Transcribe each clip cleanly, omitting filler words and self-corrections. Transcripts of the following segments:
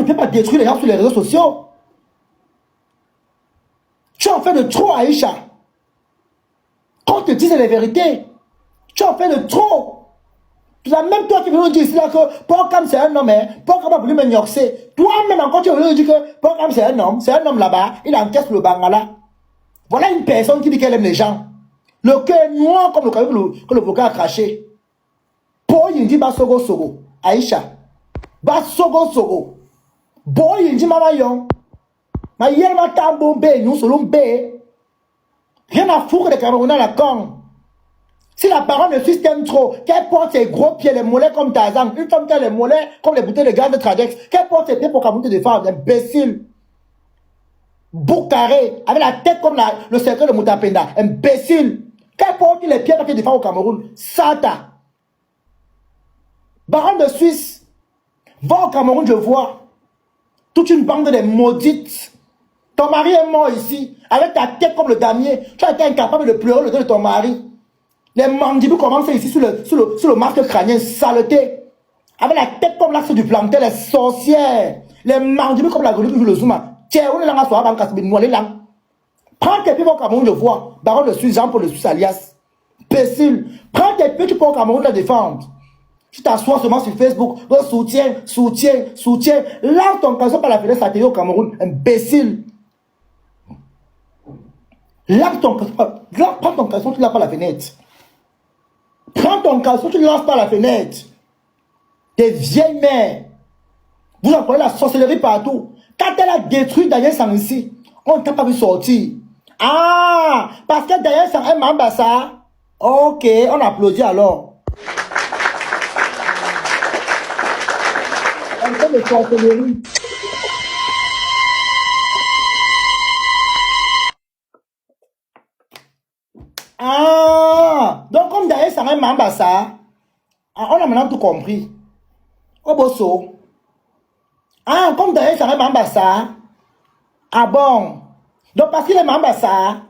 ne peut pas détruire les gens sur les réseaux sociaux. Tu en fais de trop, Aïcha. Quand te disent les vérités, tu en fais de trop. Même toi qui veux nous dire ici là que Paul Cam c'est un homme, hein. Paul Cam a voulu m'ignorer. Toi-même encore tu veux nous dire que Paul Cam c'est un homme là-bas, il encaisse le bangala. Voilà une personne qui dit qu'elle aime les gens. Le cœur noir comme que le avocat a craché. Paul il dit ba sogo sogo, Aïcha. Ba sogo sogo. Boy il dit mama yon. Ma yel ma tambo be, nous selon be. Rien à foutre de Camerounais à la con. Si la parole de Suisse t'aime trop, qu'elle porte ses gros pieds, les mollets comme Tarzan, une femme qui a les mollets comme les bouteilles de gaz de Tradex, qu'elle porte ses pieds pour Cameroun te défendre, imbécile. Boucaré, avec la tête comme le cercle de Moutapenda, imbécile. Qu'elle porte les pieds pour te défendre au Cameroun, Sata. Baron de Suisse, va au Cameroun, je vois toute une bande de maudites. Ton mari est mort ici, avec ta tête comme le damier. Tu as été incapable de pleurer le dos de ton mari. Les mandibus commencent ici sur le masque crânien, saleté. Avec la tête comme l'axe du plantain, les sorcières. Les mandibus comme la grenouille, le zouma. Tiens, on est là, on est là. Prends tes pieds au Cameroun, je vois. Baron de Suisse, Jean-Paul de Suisse, alias. Pécile. Prends tes pieds, tu peux au Cameroun la défendre. Tu t'assois seulement sur Facebook. Soutien. Lance ton caleçon par la fenêtre, ça te dit au Cameroun. Imbécile. Lance ton caleçon. Prends ton caleçon, tu l'as par la fenêtre. Prends ton caleçon, tu le lances par la fenêtre. Des vieilles mères. Vous en prenez la sorcellerie partout. Quand elle a détruit Daniel Sang ici, on ne t'a pas vu sortir. Ah, parce que Daniel Sang est Mambasa. Ok, on applaudit alors. On fait de sorcellerie. Ah, donc comme Daniel Sang est Mambasa, on a maintenant tout compris. Oh bosso. Ah, comme Daniel Sang est Mambasa. Ah bon. Donc parce qu'il est Mambasa.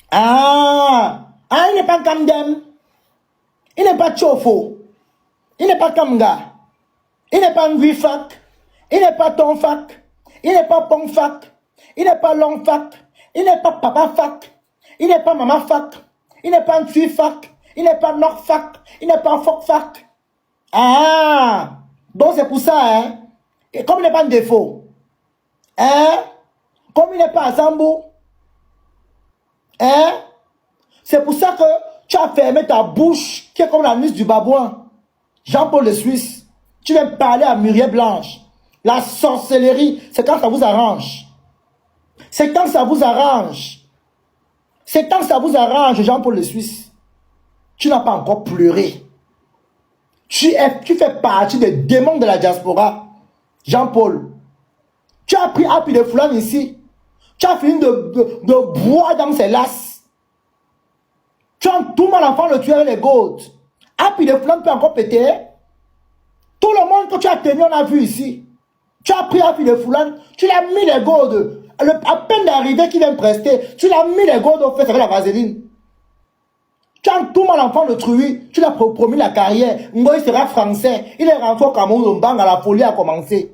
Ah, il n'est pas Kamdem. Il n'est pas Chofo. Il n'est pas Kamga. Il n'est pas Nguifak. Il n'est pas Tonfak. Il n'est pas Pongfak. Il n'est pas Longfak. Il n'est pas Papa Fak. Il n'est pas Maman Fak. Il n'est pas Ntuifak. Il n'est pas Nokfak. Il n'est pas Fokfak. Ah, donc c'est pour ça, hein. Et comme il n'est pas un défaut, hein, comme il n'est pas à Zambou, hein, c'est pour ça que tu as fermé ta bouche, qui est comme la nuit du babouin. Jean-Paul de Suisse, tu viens parler à Muriel Blanche. La sorcellerie, c'est quand ça vous arrange. C'est quand ça vous arrange. C'est quand ça vous arrange, Jean-Paul de Suisse. Tu n'as pas encore pleuré. Tu fais partie des démons de la diaspora. Jean-Paul. Tu as pris appui de Foulane ici. Tu as fini de boire dans ses lasses. Tu as tout mal enfant le tuer avec les gouttes. Appui de Foulane peut encore péter. Tout le monde que tu as tenu, on a vu ici. Tu as pris appui de Foulane. Tu l'as mis les gouttes. À peine d'arriver qui vient prester. Tu l'as mis les gouttes au fait avec la vaseline. Tu as tout mal enfant le truie. Tu l'as promis la carrière. Ngoï sera français. Il est rentré au Cameroun. La folie a commencé.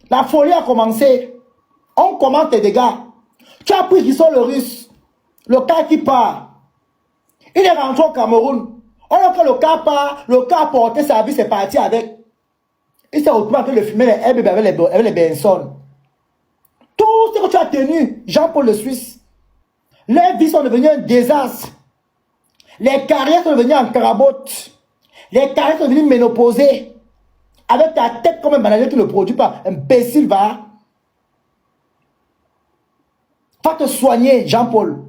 La folie a commencé. On commente tes dégâts. Tu as pris qui sont le russe. Le cas qui part. Il est rentré au Cameroun. On a que le cas part. Le cas a porté sa vie. C'est parti avec. Il s'est retrouvé en train de fumer les herbes avec les Benson. Tout ce que tu as tenu, Jean-Paul le Suisse. Les vies sont devenues un désastre. Les carrières sont devenues en carabote. Les carrières sont devenues ménopausées. Avec ta tête comme un bananier qui ne produit pas. Imbécile, va. Va te soigner, Jean-Paul.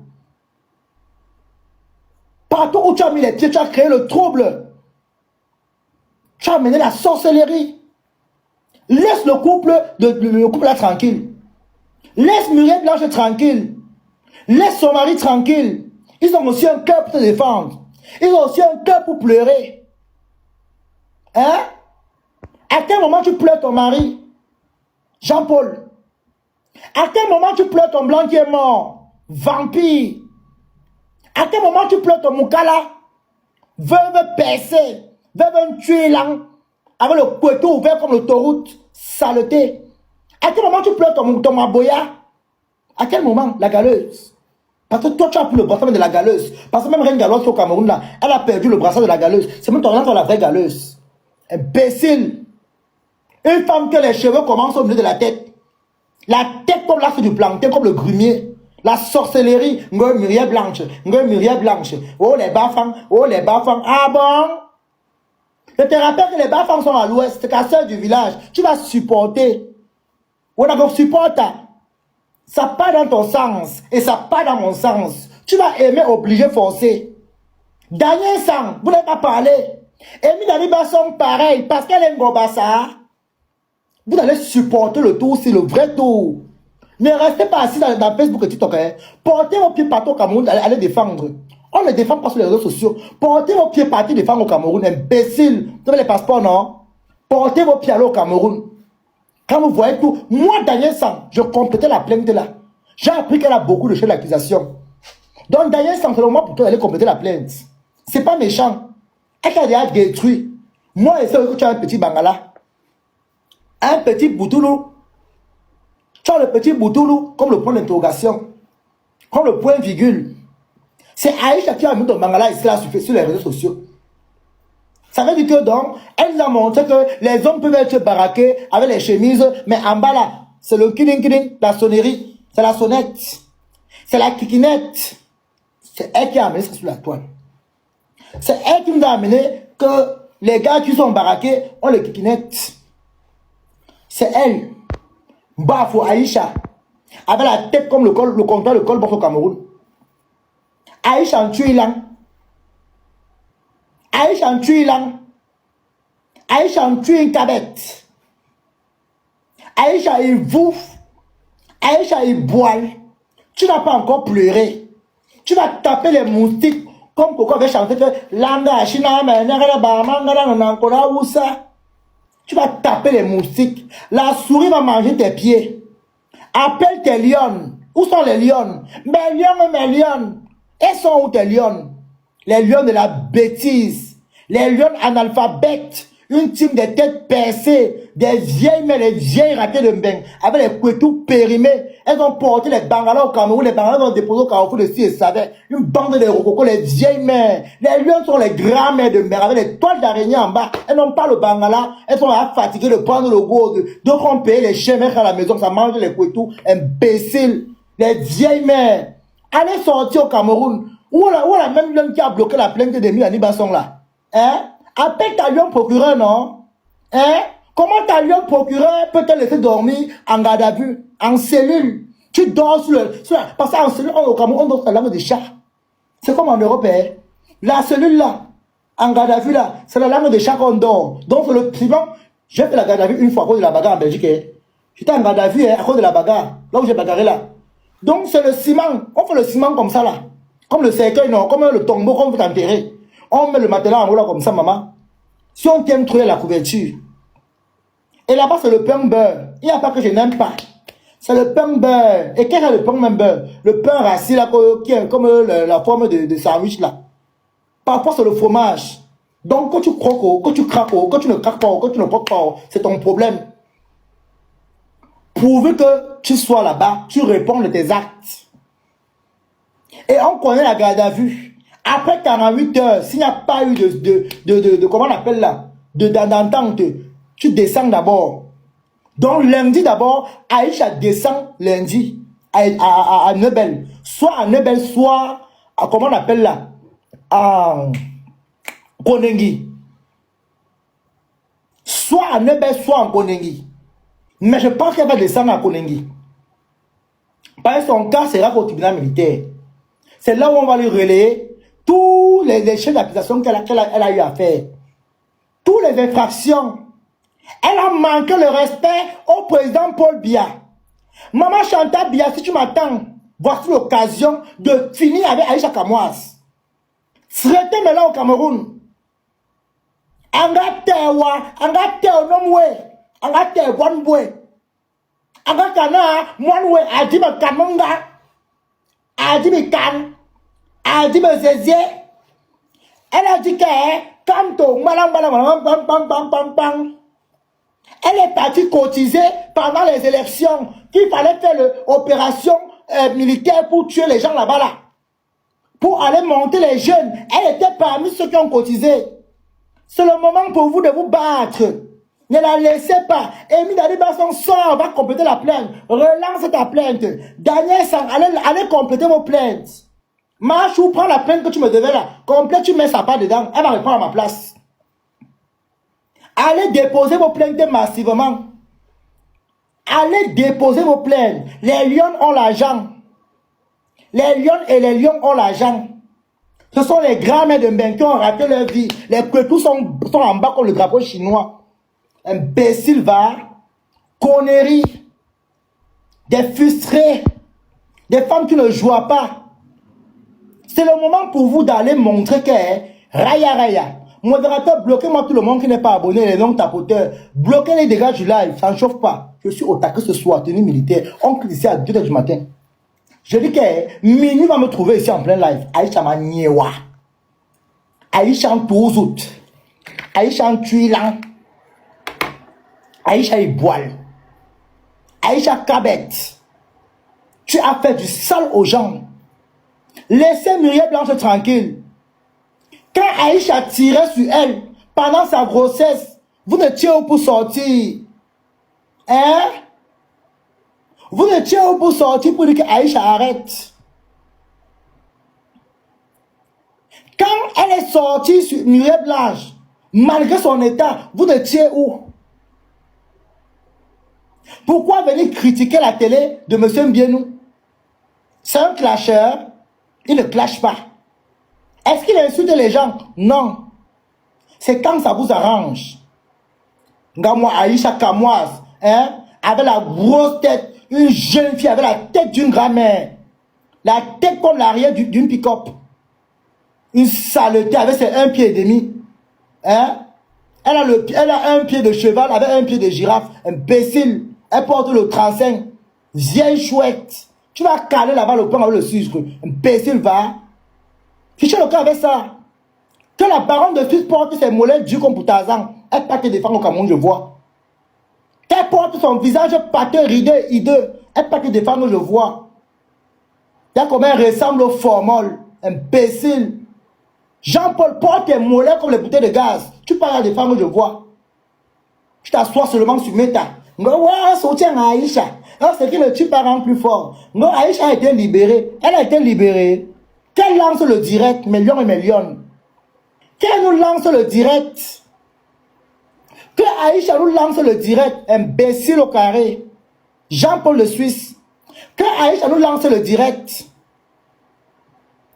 Partout où tu as mis les pieds, tu as créé le trouble. Tu as amené la sorcellerie. Laisse le couple là tranquille. Laisse Muriel Blanche tranquille. Laisse son mari tranquille. Ils ont aussi un cœur pour te défendre. Ils ont aussi un cœur pour pleurer. Hein? À quel moment tu pleures ton mari? Jean-Paul. À quel moment tu pleures ton blanc qui est mort? Vampire. À quel moment tu pleures ton moukala? Veuve percée. Veuve tuer là. Avec le couteau ouvert comme l'autoroute. saleté. À quel moment tu pleures ton maboya? À quel moment? La galeuse. Parce que toi, tu as pris le brassard de la galeuse. Parce que même Reine Galoise au Cameroun, là, elle a perdu le brassard de la galeuse. C'est même ton la vraie galeuse. Imbécile. Une femme que les cheveux commencent au milieu de la tête. La tête comme l'as du plancton, comme le grumier. La sorcellerie. Ngo Muriel Blanche. Ngo Muriel Blanche. Oh les bafans. Oh les bafans. Ah bon? Je te rappelle que les bafans sont à l'ouest. C'est ta soeur du village. Tu vas supporter. On a donc supporté. Ça part dans ton sens et ça part dans mon sens. Tu vas aimer obliger forcer. Daniel Sang, vous n'avez pas parlé. Amy Daliba sont pareil parce qu'elle aime Gobassa. Vous allez supporter le tour, c'est le vrai tour. Ne restez pas assis dans Facebook et TikTok. Hein. Portez vos pieds partout au Cameroun, allez défendre. On ne défend pas sur les réseaux sociaux. Portez vos pieds partout, défendre au Cameroun. Imbécile. Vous avez les passeports, non? Portez vos pieds au Cameroun. Quand vous voyez tout, moi, Daniel Sang, je complétais la plainte là. J'ai appris qu'elle a beaucoup de chefs d'accusation. Donc, Daniel Sang, c'est le moment pour toi d'aller compléter la plainte. C'est pas méchant. Elle t'a déjà détruit. Moi, et c'est que tu as un petit bangala. Un petit boutoulou. Tu as le petit boutoulou comme le point d'interrogation. Comme le point virgule. C'est Aïcha qui a mis ton bangala ici là sur les réseaux sociaux. Ça veut dire que donc, elle nous a montré que les hommes peuvent être baraqués avec les chemises, mais en bas là, c'est le kiling, la sonnerie, c'est la sonnette, c'est la kikinette. C'est elle qui a amené ça sur la toile. C'est elle qui nous a amené que les gars qui sont baraqués ont les kikinettes. C'est elle, Bafou Aïcha, avec la tête comme le comptoir de Colbert au Cameroun. Aïcha en tuilang. Aïcha en tuilang. Aïcha en tue une cabette. Aïcha il bouffe. Aïcha il boile. Tu n'as pas encore pleuré. Tu vas taper les moustiques comme Coco avait chanté que Langa, China, tu vas taper les moustiques. La souris va manger tes pieds. Appelle tes lions. Où sont les lions? Mes lions. Elles sont où tes lions? Les lions de la bêtise. Les lions analphabètes. Une team de têtes percées. Des vieilles mères, des vieilles ratées de mbeng. Avec les couetous périmés. Elles ont porté les bangalas au Cameroun. Les bangalas ont déposé au Carrefour de Si et Savais. Une bande de rococos, les vieilles mères. Les lions sont les grands mères de mer. Avec les toiles d'araignée en bas. Elles n'ont pas le bangala. Elles sont là fatiguées de prendre le gros. D'autres ont payé les chiens à la maison. Ça mange les couetous. Imbéciles. Les vieilles mères. Allez sortir au Cameroun. Où la même l'homme qui a bloqué la plainte de Milani Basson là. Hein? Appelle ta lion procureur, non? Hein? Comment ta lion procureur peut te laisser dormir en garde à vue, en cellule? Tu dors parce qu'en cellule, au Cameroun, on dort la langue de chat. C'est comme en Europe, hein? La cellule là, en garde à vue là, c'est la langue de chat qu'on dort. Donc c'est le suivant. J'ai fait la garde à vue une fois à cause de la bagarre en Belgique. Hein? J'étais en garde à vue hein, à cause de la bagarre. Là où j'ai bagarré là. Donc c'est le ciment. On fait le ciment comme ça là. Comme le cercueil, non, comme le tombeau qu'on veut enterrer. On met le matelas en haut là comme ça, maman. Si on t'aime trouver la couverture. Et là-bas, c'est le pain beurre. Il n'y a pas que je n'aime pas. C'est le pain beurre. Et qu'est-ce que le pain même beurre? Le pain rassis là, qui est comme la forme de sandwich là. Parfois, c'est le fromage. Donc, quand tu croques, quand tu craques, quand tu ne craques pas, quand tu ne croques pas, c'est ton problème. Pourvu que tu sois là-bas, tu réponds de tes actes. Et on connaît la garde à vue. Après 48 heures, s'il n'y a pas eu comment on appelle là, d'entente, tu descends d'abord. Donc lundi d'abord, Aïcha descend lundi à Nebel. Soit à Nebel, soit à, comment on appelle là, à Konengi. Soit à Nebel, soit en Konengi. Mais je pense qu'elle va descendre à Konengi. Parce que son cas sera au tribunal militaire. C'est là où on va lui relayer tous les chefs d'accusation qu'elle a eu à faire. Toutes les infractions. Elle a manqué le respect au président Paul Biya. Maman Chantal Biya, si tu m'attends, voici l'occasion de finir avec Aïcha Kamoas. Traitez-moi là au Cameroun. Angate onomwe. Angate wanbwe. Angakana mwanwe adima kamonga. Adimi kan. Adimi zézié. Elle a dit que quand on elle est parti cotiser pendant les élections, qu'il fallait faire l'opération militaire pour tuer les gens là-bas là. Pour aller monter les jeunes. Elle était parmi ceux qui ont cotisé. C'est le moment pour vous de vous battre. Ne la laissez pas. Amy Dani Basson sort, va compléter la plainte. Relance ta plainte. Daniel Sang, allez compléter vos plaintes. Machou, prends la plainte que tu me devais là. Complète, tu mets sa part dedans. Elle va reprendre à ma place. Allez déposer vos plaintes massivement. Allez déposer vos plaintes. Les lions ont l'argent. Les lions et les lions ont l'argent. Ce sont les grands-mères de Mben qui ont raté leur vie. Les petits sont en bas comme le drapeau chinois. Imbécile va. Conneries. Des frustrés. Des femmes qui ne jouent pas. C'est le moment pour vous d'aller montrer que Raya Raya. Modérateur, bloquez-moi tout le monde qui n'est pas abonné, les noms tapoteurs. Bloquez les dégâts du live, ça ne chauffe pas. Je suis au taquet ce soir, tenue militaire. On clique ici à 2h du matin. Je dis que minuit va me trouver ici en plein live. Aïcha Maniewa. Aïcha Touzout. Aïcha Tuilan. Aïcha Iboal. Aïcha Kabet. Tu as fait du sale aux gens. Laissez Muriel Blanche tranquille. Quand Aïcha tirait sur elle pendant sa grossesse, vous ne tirez où pour sortir? Hein? Vous ne tirez où pour sortir pour dire qu'Aïcha arrête? Quand elle est sortie sur Muriel Blanche, malgré son état, vous ne tirez où? Pourquoi venir critiquer la télé de M. Mbienou? C'est un clasheur, il ne clash pas. Est-ce qu'il insulte les gens? Non. C'est quand ça vous arrange. Moi, Aïcha Kamoise, hein, avec la grosse tête, une jeune fille avec la tête d'une grand-mère. La tête comme l'arrière d'une pick-up. Une saleté avec ses 1 pied et demi. Hein? Elle a un pied de cheval avec un pied de girafe. Imbécile. Elle porte le 35. Vieille chouette. Tu vas caler là-bas le pain avec le sucre. Imbécile va. Fichez le cas avec ça. Que la baronne de Suisse porte ses mollets durs comme pour Tarzan. Elle pas te défendre au Cameroun, je vois. Qu'elle porte son visage pâteux, rideux, hideux. Elle pas te défendre, je vois. Regarde comment elle ressemble au formol. Imbécile. Jean-Paul porte tes mollets comme les bouteilles de gaz. Tu parles à défendre, je vois. Tu t'assois seulement sur Meta. Ouais, soutien à Aïcha. C'est que le type rend plus fort. Non, Aïcha a été libérée. Elle a été libérée. Qu'elle lance le direct, millions et millions. Qu'elle nous lance le direct. Que Aïcha nous lance le direct. Imbécile au carré. Jean-Paul le Suisse. Que Aïcha nous lance le direct.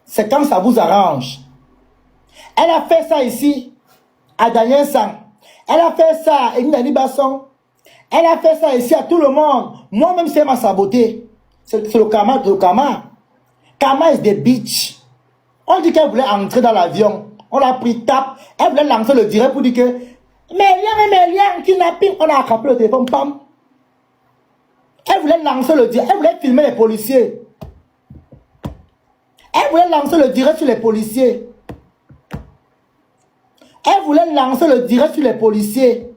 C'est quand ça vous arrange. Elle a fait ça ici. À Daniel Sang. Elle a fait ça à Amy Dani Basson. Elle a fait ça ici à tout le monde. Moi-même, c'est ma saboté. C'est le karma. Le karma. Karma is the bitch. On dit qu'elle voulait entrer dans l'avion. On l'a pris tape. Elle voulait lancer le direct pour dire que Mélian, kidnapping. On a attrapé le téléphone, pam. Elle voulait lancer le direct. Elle voulait filmer les policiers. Elle voulait lancer le direct sur les policiers. Elle voulait lancer le direct sur les policiers.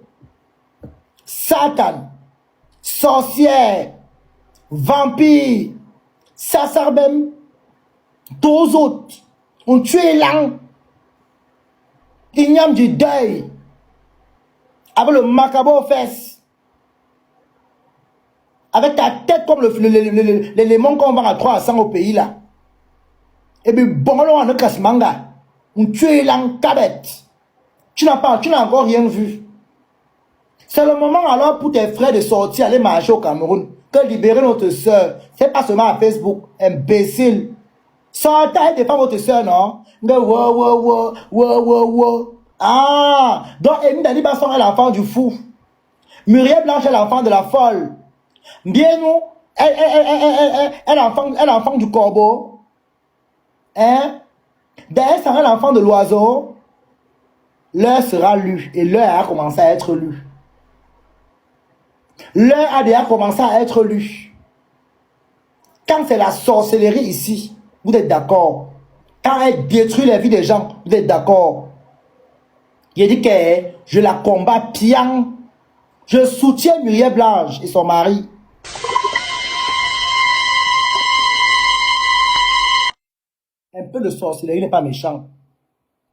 Satan, sorcière, vampire, sassarbem, deux autres. On tue l'an. Il y a du deuil. Avec le macabre aux fesses. Avec ta tête comme l'élément qu'on vend à 3 à 100 au pays là. Et puis bon, on a casse manga. On tue l'an cabette. Tu n'as encore rien vu. C'est le moment alors pour tes frères de sortir, aller marcher au Cameroun. Que libérer notre soeur. C'est pas seulement à Facebook. Imbécile. Sortez et défendre votre soeur, non? Ah! Donc, Amy Dani Basson est l'enfant du fou. Muriel Blanche est l'enfant de la folle. Bien nous, elle l'enfant du corbeau. Hein? D'ailleurs, ça sera l'enfant de l'oiseau. L'heure sera lue. Et l'heure a commencé à être lue. L'heure a déjà commencé à être lue. Quand c'est la sorcellerie ici, vous êtes d'accord. Quand elle détruit les vies des gens, vous êtes d'accord. Il dit que je la combats bien. Je soutiens Muriel Blanche et son mari. Un peu de sorcellerie n'est pas méchant.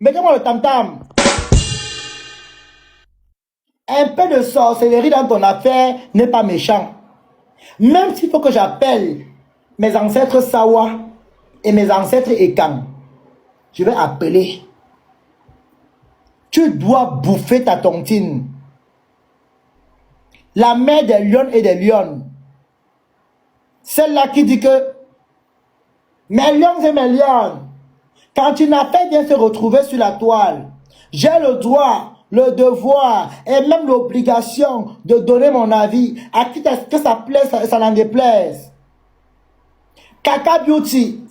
Mettez-moi le tam-tam. Un peu de sorcellerie dans ton affaire n'est pas méchant. Même s'il faut que j'appelle mes ancêtres Sawa et mes ancêtres Ekan, je vais appeler. Tu dois bouffer ta tontine. La mère des lions et des lionnes. Celle-là qui dit que mes lions et mes lionnes, quand une affaire vient se retrouver sur la toile, j'ai le droit, le devoir et même l'obligation de donner mon avis à qui que ça plaise, ça n'en déplaise. Kaka Beauty.